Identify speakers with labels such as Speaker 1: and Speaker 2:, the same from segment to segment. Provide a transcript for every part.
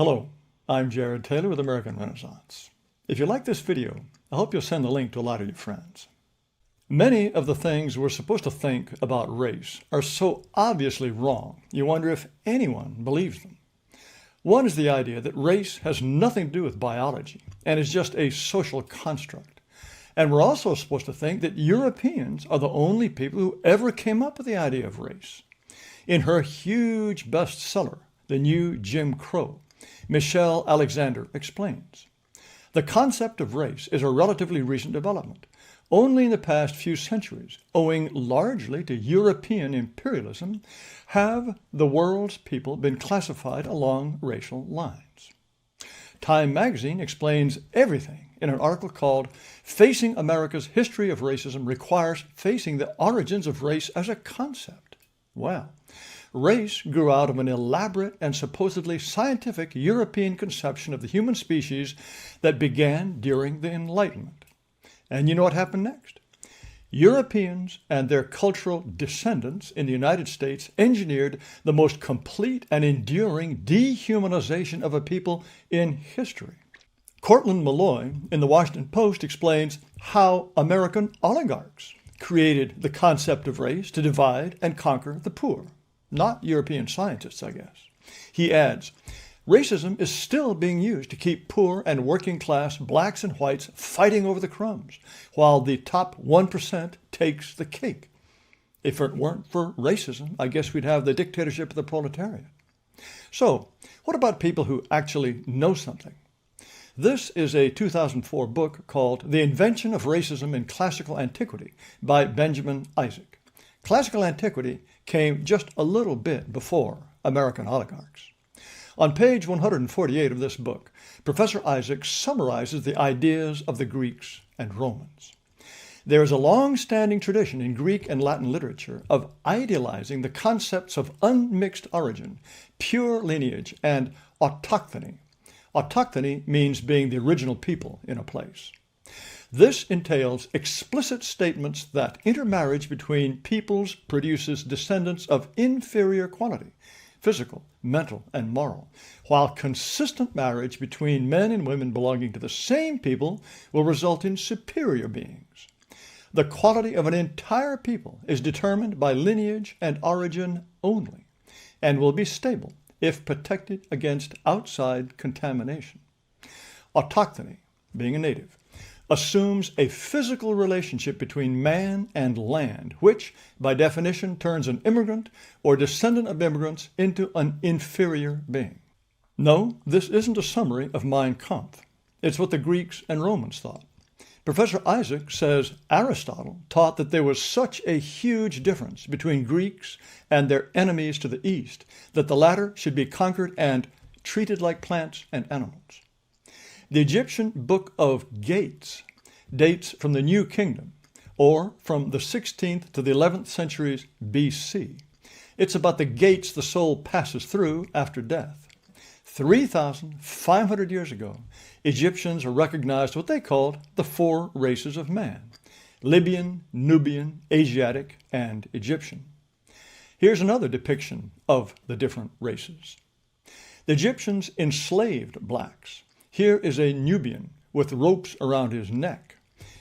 Speaker 1: Hello, I'm Jared Taylor with American Renaissance. If you like this video, I hope you'll send the link to a lot of your friends. Many of the things we're supposed to think about race are so obviously wrong, you wonder if anyone believes them. One is the idea that race has nothing to do with biology and is just a social construct. And we're also supposed to think that Europeans are the only people who ever came up with the idea of race. In her huge bestseller, The New Jim Crow, Michelle Alexander explains, the concept of race is a relatively recent development. Only in the past few centuries, owing largely to European imperialism, have the world's people been classified along racial lines. Time magazine explains everything in an article called Facing America's History of Racism Requires Facing the Origins of Race as a Concept. Well, race grew out of an elaborate and supposedly scientific European conception of the human species that began during the Enlightenment. And you know what happened next? Europeans and their cultural descendants in the United States engineered the most complete and enduring dehumanization of a people in history. Cortland Malloy in the Washington Post explains how American oligarchs created the concept of race to divide and conquer the poor. Not European scientists, I guess. He adds, racism is still being used to keep poor and working class blacks and whites fighting over the crumbs, while the top 1% takes the cake. If it weren't for racism, I guess we'd have the dictatorship of the proletariat. So, what about people who actually know something? This is a 2004 book called The Invention of Racism in Classical Antiquity by Benjamin Isaac. Classical antiquity came just a little bit before American oligarchs. On page 148 of this book, Professor Isaac summarizes the ideas of the Greeks and Romans. There is a long-standing tradition in Greek and Latin literature of idealizing the concepts of unmixed origin, pure lineage, and autochthony. Autochthony means being the original people in a place. This entails explicit statements that intermarriage between peoples produces descendants of inferior quality, physical, mental, and moral, while consistent marriage between men and women belonging to the same people will result in superior beings. The quality of an entire people is determined by lineage and origin only, and will be stable if protected against outside contamination. Autochthony, being a native, assumes a physical relationship between man and land, which, by definition, turns an immigrant or descendant of immigrants into an inferior being. No, this isn't a summary of Mein Kampf. It's what the Greeks and Romans thought. Professor Isaac says Aristotle taught that there was such a huge difference between Greeks and their enemies to the east that the latter should be conquered and treated like plants and animals. The Egyptian Book of Gates dates from the New Kingdom, or from the 16th to the 11th centuries BC. It's about the gates the soul passes through after death. 3,500 years ago, Egyptians recognized what they called the four races of man: Libyan, Nubian, Asiatic, and Egyptian. Here's another depiction of the different races. The Egyptians enslaved blacks. Here is a Nubian with ropes around his neck.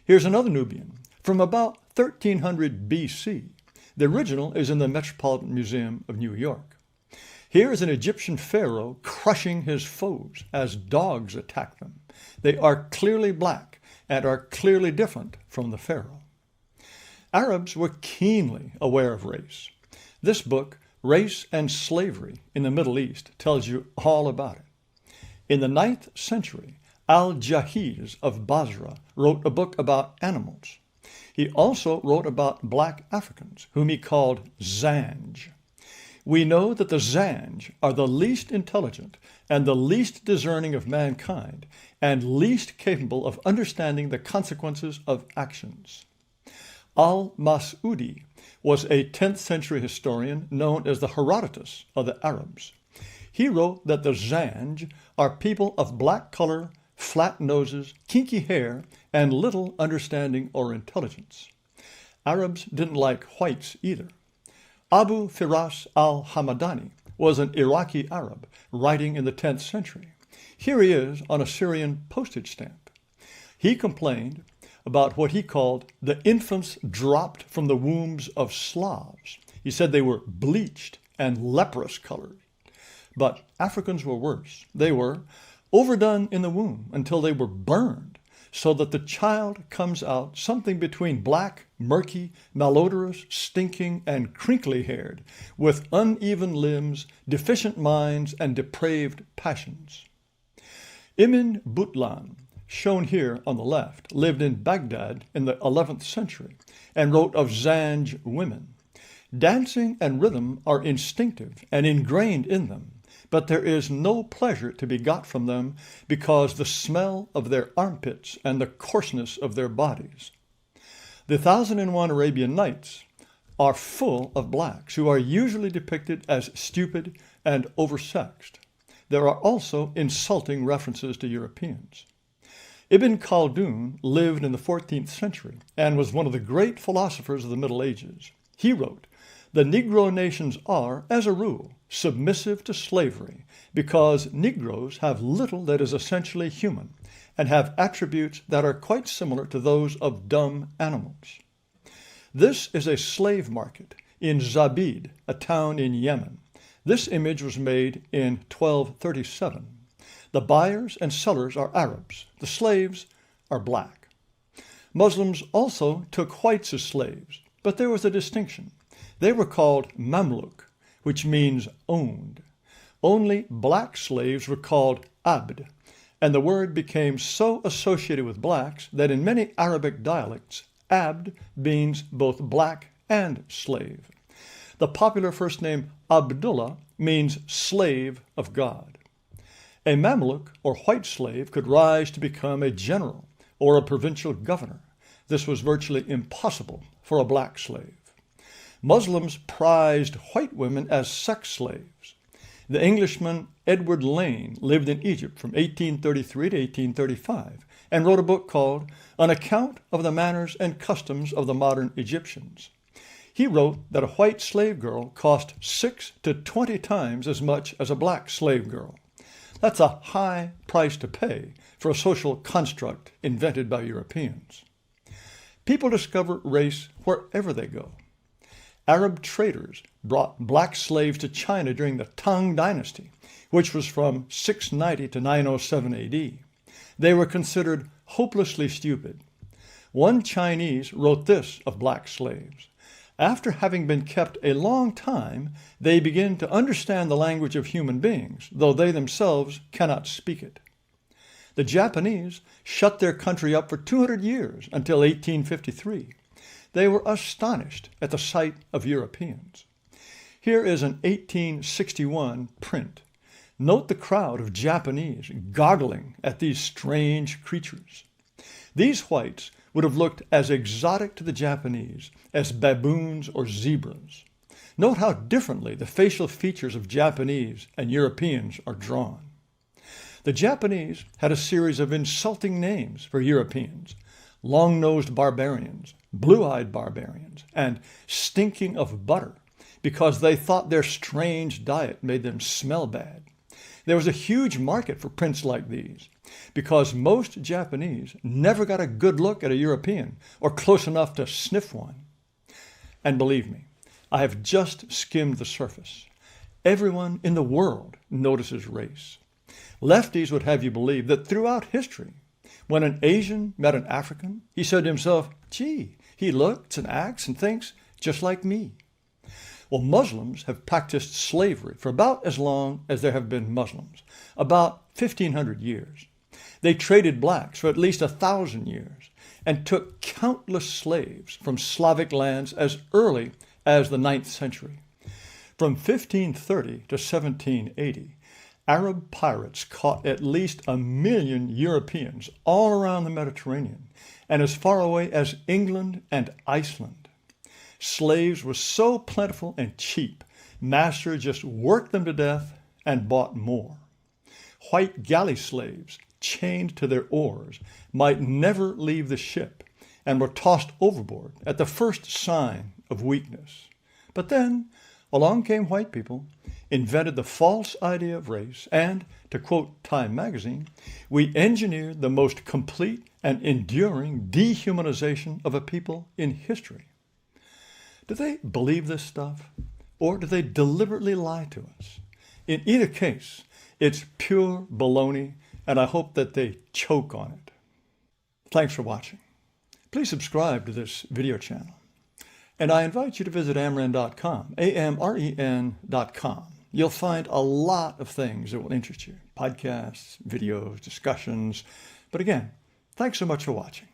Speaker 1: Here's another Nubian from about 1300 BC. The original is in the Metropolitan Museum of New York. Here is an Egyptian pharaoh crushing his foes as dogs attack them. They are clearly black and are clearly different from the pharaoh. Arabs were keenly aware of race. This book, Race and Slavery in the Middle East, tells you all about it. In the 9th century, Al-Jahiz of Basra wrote a book about animals. He also wrote about black Africans, whom he called Zanj. We know that the Zanj are the least intelligent and the least discerning of mankind, and least capable of understanding the consequences of actions. Al-Mas'udi was a 10th century historian known as the Herodotus of the Arabs. He wrote that the Zanj are people of black color, flat noses, kinky hair, and little understanding or intelligence. Arabs didn't like whites either. Abu Firas al-Hamadani was an Iraqi Arab writing in the 10th century. Here he is on a Syrian postage stamp. He complained about what he called the infants dropped from the wombs of Slavs. He said they were bleached and leprous colored. But Africans were worse. They were overdone in the womb until they were burned, so that the child comes out something between black, murky, malodorous, stinking, and crinkly-haired, with uneven limbs, deficient minds, and depraved passions. Ibn Butlan, shown here on the left, lived in Baghdad in the 11th century and wrote of Zanj women. Dancing and rhythm are instinctive and ingrained in them, but there is no pleasure to be got from them because the smell of their armpits and the coarseness of their bodies. The 1001 Arabian Nights are full of blacks who are usually depicted as stupid and oversexed. There are also insulting references to Europeans. Ibn Khaldun lived in the 14th century and was one of the great philosophers of the Middle Ages. He wrote, "The Negro nations are, as a rule, submissive to slavery because Negroes have little that is essentially human and have attributes that are quite similar to those of dumb animals." This is a slave market in Zabid, a town in Yemen. This image was made in 1237. The buyers and sellers are Arabs. The slaves are black. Muslims also took whites as slaves, but there was a distinction. They were called Mamluk, which means owned. Only black slaves were called Abd, and the word became so associated with blacks that in many Arabic dialects, Abd means both black and slave. The popular first name Abdullah means slave of God. A Mamluk, or white slave, could rise to become a general or a provincial governor. This was virtually impossible for a black slave. Muslims prized white women as sex slaves. The Englishman Edward Lane lived in Egypt from 1833 to 1835 and wrote a book called An Account of the Manners and Customs of the Modern Egyptians. He wrote that a white slave girl cost 6 to 20 times as much as a black slave girl. That's a high price to pay for a social construct invented by Europeans. People discover race wherever they go. Arab traders brought black slaves to China during the Tang Dynasty, which was from 690 to 907 AD. They were considered hopelessly stupid. One Chinese wrote this of black slaves: "After having been kept a long time, they begin to understand the language of human beings, though they themselves cannot speak it." The Japanese shut their country up for 200 years until 1853. They were astonished at the sight of Europeans. Here is an 1861 print. Note the crowd of Japanese goggling at these strange creatures. These whites would have looked as exotic to the Japanese as baboons or zebras. Note how differently the facial features of Japanese and Europeans are drawn. The Japanese had a series of insulting names for Europeans: long-nosed barbarians, blue-eyed barbarians, and stinking of butter, because they thought their strange diet made them smell bad. There was a huge market for prints like these, because most Japanese never got a good look at a European or close enough to sniff one. And believe me, I have just skimmed the surface. Everyone in the world notices race. Lefties would have you believe that throughout history, when an Asian met an African, he said to himself, "Gee, he looks and acts and thinks just like me." Well, Muslims have practiced slavery for about as long as there have been Muslims, about 1,500 years. They traded blacks for at least 1,000 years and took countless slaves from Slavic lands as early as the 9th century. From 1530 to 1780, Arab pirates caught at least 1 million Europeans all around the Mediterranean and as far away as England and Iceland. Slaves were so plentiful and cheap, masters just worked them to death and bought more. White galley slaves, chained to their oars, might never leave the ship and were tossed overboard at the first sign of weakness. But then along came white people invented the false idea of race, and, to quote Time magazine, we engineered the most complete and enduring dehumanization of a people in history. Do they believe this stuff, or do they deliberately lie to us? In either case, it's pure baloney, and I hope that they choke on it. Thanks for watching. Please subscribe to this video channel. And I invite you to visit amren.com, AMREN.com. You'll find a lot of things that will interest you. Podcasts, videos, discussions. But again, thanks so much for watching.